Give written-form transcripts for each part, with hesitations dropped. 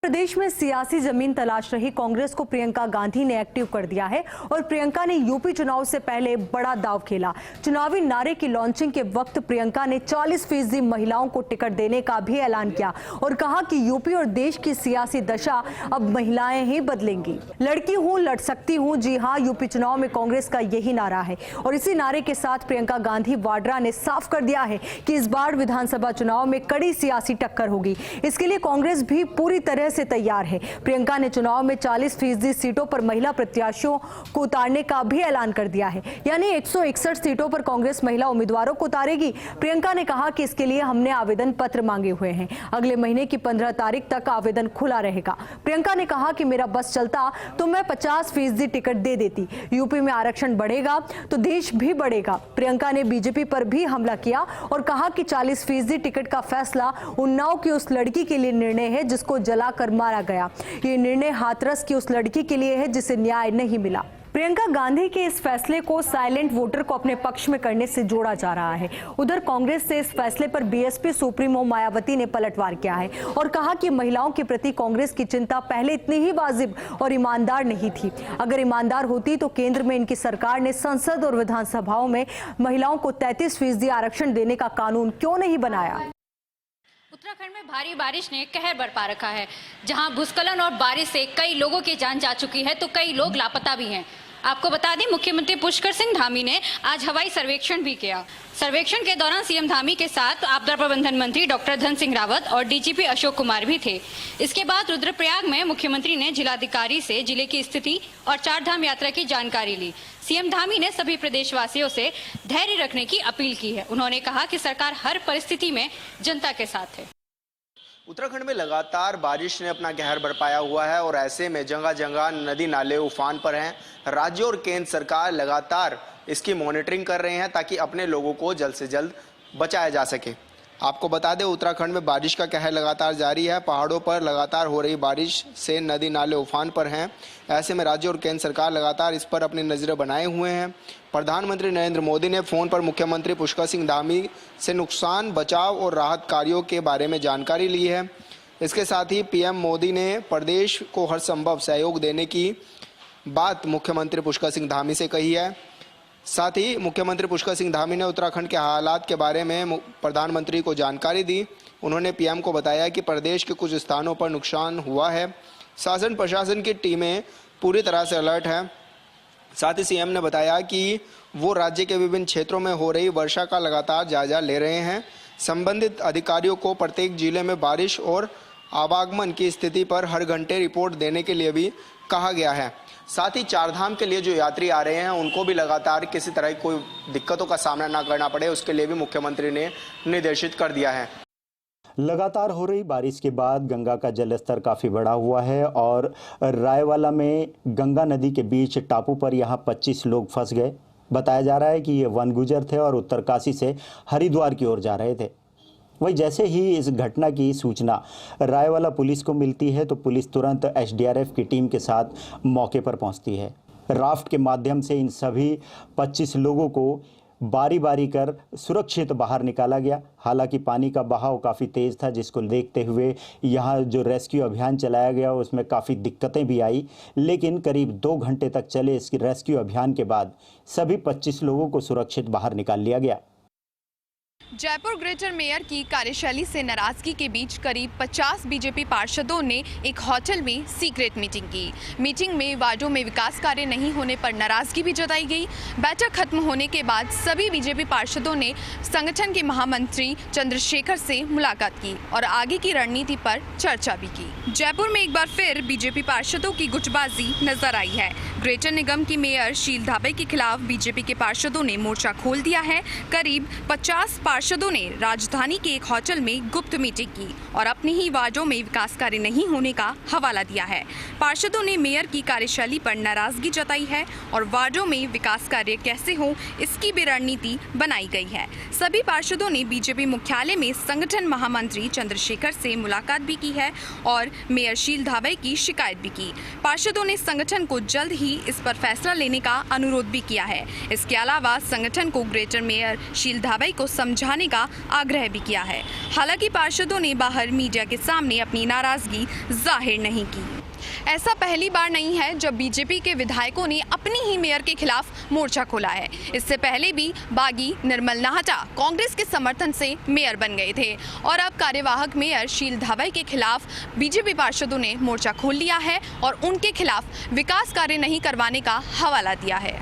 प्रदेश में सियासी जमीन तलाश रही कांग्रेस को प्रियंका गांधी ने एक्टिव कर दिया है और प्रियंका ने यूपी चुनाव से पहले बड़ा दांव खेला। चुनावी नारे की लॉन्चिंग के वक्त प्रियंका ने 40% महिलाओं को टिकट देने का भी ऐलान किया और कहा कि यूपी और देश की सियासी दशा अब महिलाएं ही बदलेंगी। लड़की हूं, लड़ सकती हूं, जी हां, यूपी चुनाव में कांग्रेस का यही नारा है और इसी नारे के साथ प्रियंका गांधी वाड्रा ने साफ कर दिया है कि इस बार विधानसभा चुनाव में कड़ी सियासी टक्कर होगी। इसके लिए कांग्रेस भी पूरी तरह से तैयार है। प्रियंका ने चुनाव में 40% सीटों पर महिला प्रत्याशियों को उतारने का भी ऐलान कर दिया है, यानी 161 सीटों पर कांग्रेस महिला उम्मीदवारों को उतारेगी। प्रियंका ने कहा कि इसके लिए हमने आवेदन पत्र मांगे हुए हैं। अगले महीने की 15 तारीख तक आवेदन खुला रहेगा। प्रियंका ने कहा कि मेरा बस चलता तो मैं 50% टिकट दे देती। यूपी में आरक्षण बढ़ेगा तो देश भी बढ़ेगा। प्रियंका ने बीजेपी पर भी हमला किया और कहा कि 40% टिकट का फैसला उन्नाव की उस लड़की के लिए निर्णय है जिसको जलाकर मारा गया। ये निर्णय हाथरस की उस लड़की के लिए है जिसे न्याय नहीं मिला। प्रियंका गांधी के इस फैसले को साइलेंट वोटर को अपने पक्ष में करने से जोड़ा जा रहा है। उधर कांग्रेस से इस फैसले पर बीएसपी सुप्रीमो मायावती ने पलटवार किया है और कहा कि महिलाओं के प्रति कांग्रेस की चिंता पहले इतनी ही वाजिब और ईमानदार नहीं थी। अगर ईमानदार होती तो केंद्र में इनकी सरकार ने संसद और विधानसभाओं में महिलाओं को 33% आरक्षण देने का कानून क्यों नहीं बनाया। उत्तराखंड में भारी बारिश ने कहर बरपा रखा है। जहां भूस्खलन और बारिश से कई लोगों की जान जा चुकी है तो कई लोग लापता भी हैं। आपको बता दें, मुख्यमंत्री पुष्कर सिंह धामी ने आज हवाई सर्वेक्षण भी किया। सर्वेक्षण के दौरान सीएम धामी के साथ आपदा प्रबंधन मंत्री डॉक्टर धन सिंह रावत और डीजीपी अशोक कुमार भी थे। इसके बाद रुद्रप्रयाग में मुख्यमंत्री ने जिलाधिकारी से जिले की स्थिति और चारधाम यात्रा की जानकारी ली। सीएम धामी ने सभी प्रदेशवासियों से धैर्य रखने की अपील की है। उन्होंने कहा कि सरकार हर परिस्थिति में जनता के साथ है। उत्तराखंड में लगातार बारिश ने अपना कहर बरपाया हुआ है और ऐसे में जगह जगह नदी नाले उफान पर हैं। राज्य और केंद्र सरकार लगातार इसकी मॉनिटरिंग कर रहे हैं ताकि अपने लोगों को जल्द से जल्द बचाया जा सके। आपको बता दें, उत्तराखंड में बारिश का कहर लगातार जारी है। पहाड़ों पर लगातार हो रही बारिश से नदी नाले उफान पर हैं। ऐसे में राज्य और केंद्र सरकार लगातार इस पर अपनी नज़रें बनाए हुए हैं। प्रधानमंत्री नरेंद्र मोदी ने फ़ोन पर मुख्यमंत्री पुष्कर सिंह धामी से नुकसान, बचाव और राहत कार्यों के बारे में जानकारी ली है। इसके साथ ही पीएम मोदी ने प्रदेश को हर संभव सहयोग देने की बात मुख्यमंत्री पुष्कर सिंह धामी से कही है। साथ ही मुख्यमंत्री पुष्कर सिंह धामी ने उत्तराखंड के हालात के बारे में प्रधानमंत्री को जानकारी दी। उन्होंने पीएम को बताया कि प्रदेश के कुछ स्थानों पर नुकसान हुआ है। शासन प्रशासन की टीमें पूरी तरह से अलर्ट है। साथ ही सीएम ने बताया कि वो राज्य के विभिन्न क्षेत्रों में हो रही वर्षा का लगातार जायजा ले रहे हैं। संबंधित अधिकारियों को प्रत्येक जिले में बारिश और आवागमन की स्थिति पर हर घंटे रिपोर्ट देने के लिए भी कहा गया है। साथ ही चारधाम के लिए जो यात्री आ रहे हैं उनको भी लगातार किसी तरह की कोई दिक्कतों का सामना ना करना पड़े, उसके लिए भी मुख्यमंत्री ने निर्देशित कर दिया है। लगातार हो रही बारिश के बाद गंगा का जलस्तर काफ़ी बढ़ा हुआ है और रायवाला में गंगा नदी के बीच टापू पर यहाँ 25 लोग फंस गए। बताया जा रहा है कि ये वनगुजर थे और उत्तरकाशी से हरिद्वार की ओर जा रहे थे। वही जैसे ही इस घटना की सूचना रायवाला पुलिस को मिलती है तो पुलिस तुरंत एसडीआरएफ की टीम के साथ मौके पर पहुंचती है। राफ्ट के माध्यम से इन सभी 25 लोगों को बारी बारी कर सुरक्षित बाहर निकाला गया। हालांकि पानी का बहाव काफ़ी तेज़ था, जिसको देखते हुए यहाँ जो रेस्क्यू अभियान चलाया गया उसमें काफ़ी दिक्कतें भी आई, लेकिन करीब 2 घंटे तक चले इस रेस्क्यू अभियान के बाद सभी 25 लोगों को सुरक्षित बाहर निकाल लिया गया। जयपुर ग्रेटर मेयर की कार्यशैली से नाराजगी के बीच करीब 50 बीजेपी पार्षदों ने एक होटल में सीक्रेट मीटिंग की। मीटिंग में वार्डों में विकास कार्य नहीं होने पर नाराजगी भी जताई गई। बैठक खत्म होने के बाद सभी बीजेपी पार्षदों ने संगठन के महामंत्री चंद्रशेखर से मुलाकात की और आगे की रणनीति पर चर्चा भी की। जयपुर में एक बार फिर बीजेपी पार्षदों की गुटबाजी नजर आई है। ग्रेटर निगम की मेयर शील धाबे के खिलाफ बीजेपी के पार्षदों ने मोर्चा खोल दिया है। करीब 50 पार्षदों ने राजधानी के एक होटल में गुप्त मीटिंग की और अपने ही वार्डों में विकास कार्य नहीं होने का हवाला दिया है। पार्षदों ने मेयर की कार्यशैली पर नाराजगी जताई है और वार्डों में विकास कार्य कैसे हो इसकी भी रणनीति बनाई गई है। सभी पार्षदों ने बीजेपी मुख्यालय में संगठन महामंत्री चंद्रशेखर से मुलाकात भी की है और मेयर शील धाबे की शिकायत भी की। पार्षदों ने संगठन को जल्द ही इस पर फैसला लेने का अनुरोध भी किया है। इसके अलावा संगठन को ग्रेटर मेयर शील धाबे को समझा उठाने का आग्रह भी किया है। हालांकि पार्षदों ने बाहर मीडिया के सामने अपनी नाराजगी जाहिर नहीं की। ऐसा पहली बार नहीं है जब बीजेपी के विधायकों ने अपनी ही मेयर के खिलाफ मोर्चा खोला है। इससे पहले भी बागी निर्मल नाहटा कांग्रेस के समर्थन से मेयर बन गए थे और अब कार्यवाहक मेयर शील धावई के खिलाफ बीजेपी पार्षदों ने मोर्चा खोल लिया है और उनके खिलाफ विकास कार्य नहीं करवाने का हवाला दिया है।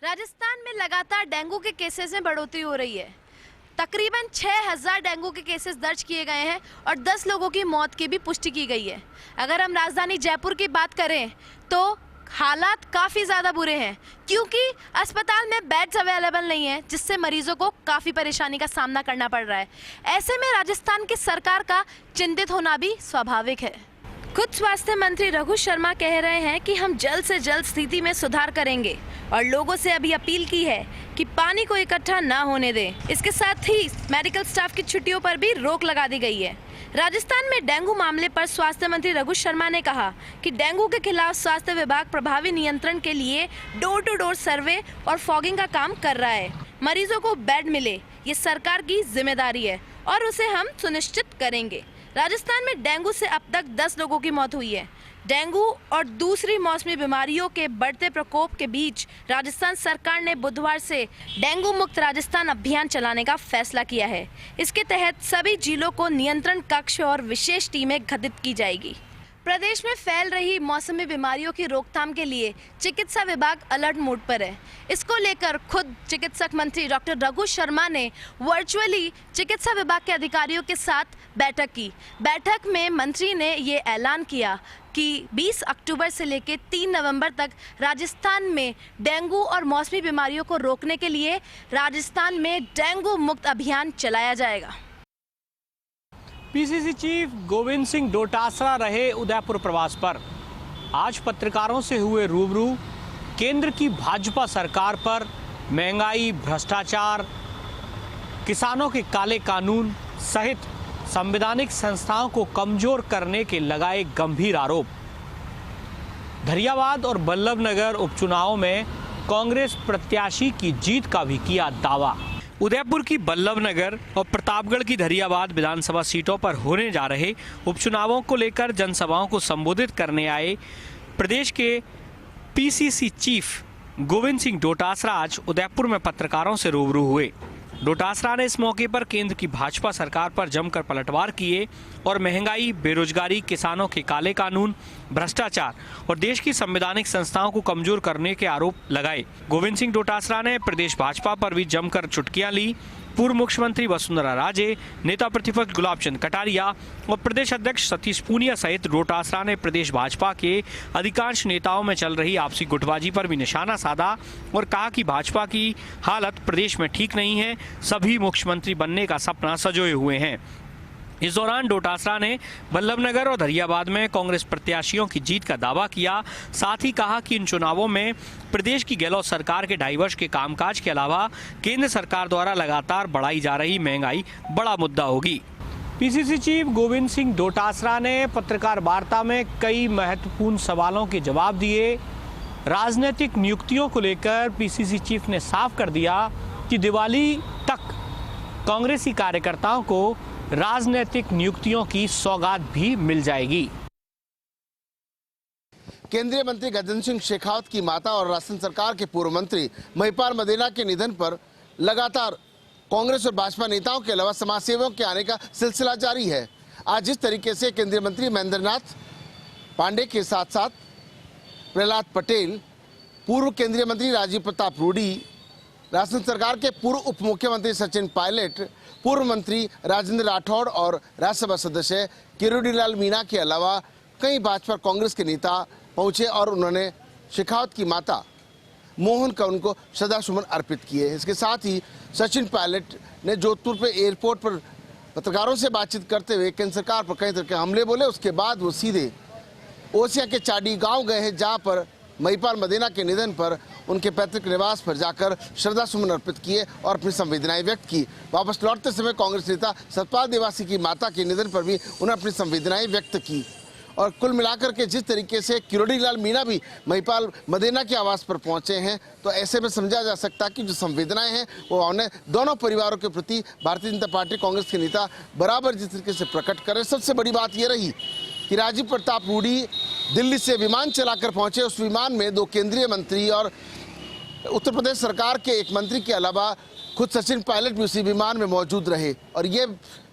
राजस्थान में लगातार डेंगू के केसेस में बढ़ोतरी हो रही है। तकरीबन 6000 डेंगू के केसेस दर्ज किए गए हैं और 10 लोगों की मौत की भी पुष्टि की गई है। अगर हम राजधानी जयपुर की बात करें तो हालात काफ़ी ज़्यादा बुरे हैं, क्योंकि अस्पताल में बेड्स अवेलेबल नहीं है, जिससे मरीजों को काफ़ी परेशानी का सामना करना पड़ रहा है। ऐसे में राजस्थान की सरकार का चिंतित होना भी स्वाभाविक है। खुद स्वास्थ्य मंत्री रघु शर्मा कह रहे हैं कि हम जल्द से जल्द स्थिति में सुधार करेंगे और लोगों से अभी अपील की है कि पानी को इकट्ठा ना होने दें। इसके साथ ही मेडिकल स्टाफ की छुट्टियों पर भी रोक लगा दी गई है। राजस्थान में डेंगू मामले पर स्वास्थ्य मंत्री रघु शर्मा ने कहा कि डेंगू के खिलाफ स्वास्थ्य विभाग प्रभावी नियंत्रण के लिए डोर टू डोर सर्वे और फॉगिंग का काम कर रहा है। मरीजों को बेड मिले, ये सरकार की जिम्मेदारी है और उसे हम सुनिश्चित करेंगे। राजस्थान में डेंगू से अब तक 10 लोगों की मौत हुई है। डेंगू और दूसरी मौसमी बीमारियों के बढ़ते प्रकोप के बीच राजस्थान सरकार ने बुधवार से डेंगू मुक्त राजस्थान अभियान चलाने का फैसला किया है। इसके तहत सभी जिलों को नियंत्रण कक्ष और विशेष टीमें गठित की जाएगी। प्रदेश में फैल रही मौसमी बीमारियों की रोकथाम के लिए चिकित्सा विभाग अलर्ट मोड पर है। इसको लेकर खुद चिकित्सक मंत्री डॉक्टर रघु शर्मा ने वर्चुअली चिकित्सा विभाग के अधिकारियों के साथ बैठक की। बैठक में मंत्री ने ये ऐलान किया कि 20 अक्टूबर से लेकर 3 नवंबर तक राजस्थान में डेंगू और मौसमी बीमारियों को रोकने के लिए राजस्थान में डेंगू मुक्त अभियान चलाया जाएगा। पीसीसी चीफ गोविंद सिंह डोटासरा रहे उदयपुर प्रवास पर। आज पत्रकारों से हुए रूबरू। केंद्र की भाजपा सरकार पर महंगाई, भ्रष्टाचार, किसानों के काले कानून सहित संवैधानिक संस्थाओं को कमजोर करने के लगाए गंभीर आरोप। धरियावाद और बल्लभनगर उपचुनाव में कांग्रेस प्रत्याशी की जीत का भी किया दावा। उदयपुर की बल्लभनगर और प्रतापगढ़ की धरियावाद विधानसभा सीटों पर होने जा रहे उपचुनावों को लेकर जनसभाओं को संबोधित करने आए प्रदेश के पीसीसी चीफ गोविंद सिंह डोटासरा आज उदयपुर में पत्रकारों से रूबरू हुए। डोटासरा ने इस मौके पर केंद्र की भाजपा सरकार पर जमकर पलटवार किए और महंगाई, बेरोजगारी, किसानों के काले कानून, भ्रष्टाचार और देश की संवैधानिक संस्थाओं को कमजोर करने के आरोप लगाए। गोविंद सिंह डोटासरा ने प्रदेश भाजपा पर भी जमकर चुटकियां ली। पूर्व मुख्यमंत्री वसुंधरा राजे, नेता प्रतिपक्ष गुलाब चंद कटारिया और प्रदेश अध्यक्ष सतीश पूनिया सहित डोटासरा ने प्रदेश भाजपा के अधिकांश नेताओं में चल रही आपसी गुटबाजी पर भी निशाना साधा और कहा कि भाजपा की हालत प्रदेश में ठीक नहीं है, सभी मुख्यमंत्री बनने का सपना सजोए हुए हैं। इस दौरान डोटासरा ने बल्लभनगर और धरियावाद में कांग्रेस प्रत्याशियों की जीत का दावा किया। साथ ही कहा कि इन चुनावों में प्रदेश की गहलोत सरकार के 2.5 वर्ष के कामकाज के अलावा केंद्र सरकार द्वारा लगातार बढ़ाई जा रही महंगाई बड़ा मुद्दा होगी। पीसीसी चीफ गोविंद सिंह डोटासरा ने पत्रकार वार्ता में कई महत्वपूर्ण सवालों के जवाब दिए। राजनीतिक नियुक्तियों को लेकर पीसीसी चीफ ने साफ कर दिया कि दिवाली तक कांग्रेसी कार्यकर्ताओं को राजनीतिक नियुक्तियों की सौगात भी मिल जाएगी। केंद्रीय मंत्री गजेंद्र सिंह शेखावत की माता और राजस्थान सरकार के पूर्व मंत्री महिपाल मदेना के निधन पर लगातार कांग्रेस और भाजपा नेताओं के अलावा समाज सेवकों के आने का सिलसिला जारी है। आज जिस तरीके से केंद्रीय मंत्री महेंद्र नाथ पांडे के साथ साथ प्रहलाद पटेल, पूर्व केंद्रीय मंत्री राजीव प्रताप रूडी, राजस्थान सरकार के पूर्व उप मुख्यमंत्री सचिन पायलट, पूर्व मंत्री राजेंद्र राठौड़ और राज्यसभा सदस्य किरोड़ीलाल मीणा के अलावा कई भाजपा कांग्रेस के नेता पहुंचे और उन्होंने शेखावत की माता मोहन का उनको श्रद्धासुमन अर्पित किए। इसके साथ ही सचिन पायलट ने जोधपुर पे एयरपोर्ट पर पत्रकारों से बातचीत करते हुए केंद्र सरकार पर कई तरह के हमले बोले। उसके बाद वो सीधे ओसिया के चाडी गांव गए हैं, जहां पर महिपाल मदेना के निधन पर उनके पैतृक निवास पर जाकर श्रद्धा सुमन अर्पित किए और अपनी संवेदनाएं व्यक्त की। वापस लौटते समय कांग्रेस नेता सतपाल देवासी की माता के निधन पर भी उन्होंने अपनी संवेदनाएं व्यक्त की और कुल मिलाकर के जिस तरीके से किरोड़ी लाल मीणा भी महिपाल मदेना के आवास पर पहुंचे हैं, तो ऐसे में समझा जा सकता है कि जो संवेदनाएं हैं वो उन्हें दोनों परिवारों के प्रति भारतीय जनता पार्टी कांग्रेस के नेता बराबर जिस तरीके से प्रकट करें। सबसे बड़ी बात ये रही कि राजीव प्रताप रूडी दिल्ली से विमान चलाकर पहुंचे। उस विमान में 2 केंद्रीय मंत्री और उत्तर प्रदेश सरकार के एक मंत्री के अलावा खुद सचिन पायलट भी उसी विमान में मौजूद रहे। और ये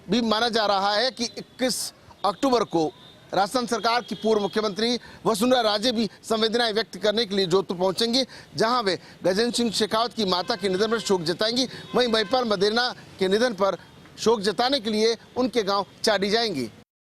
भी माना जा रहा है कि 21 अक्टूबर को राजस्थान सरकार की पूर्व मुख्यमंत्री वसुंधरा राजे भी संवेदनाएं व्यक्त करने के लिए जोधपुर पहुंचेंगी, जहां वे गजेंद्र सिंह शेखावत की माता के निधन पर शोक जताएंगी। वहीं महिपाल मदेना के निधन पर शोक जताने के लिए उनके गांव चाडी जाएंगी।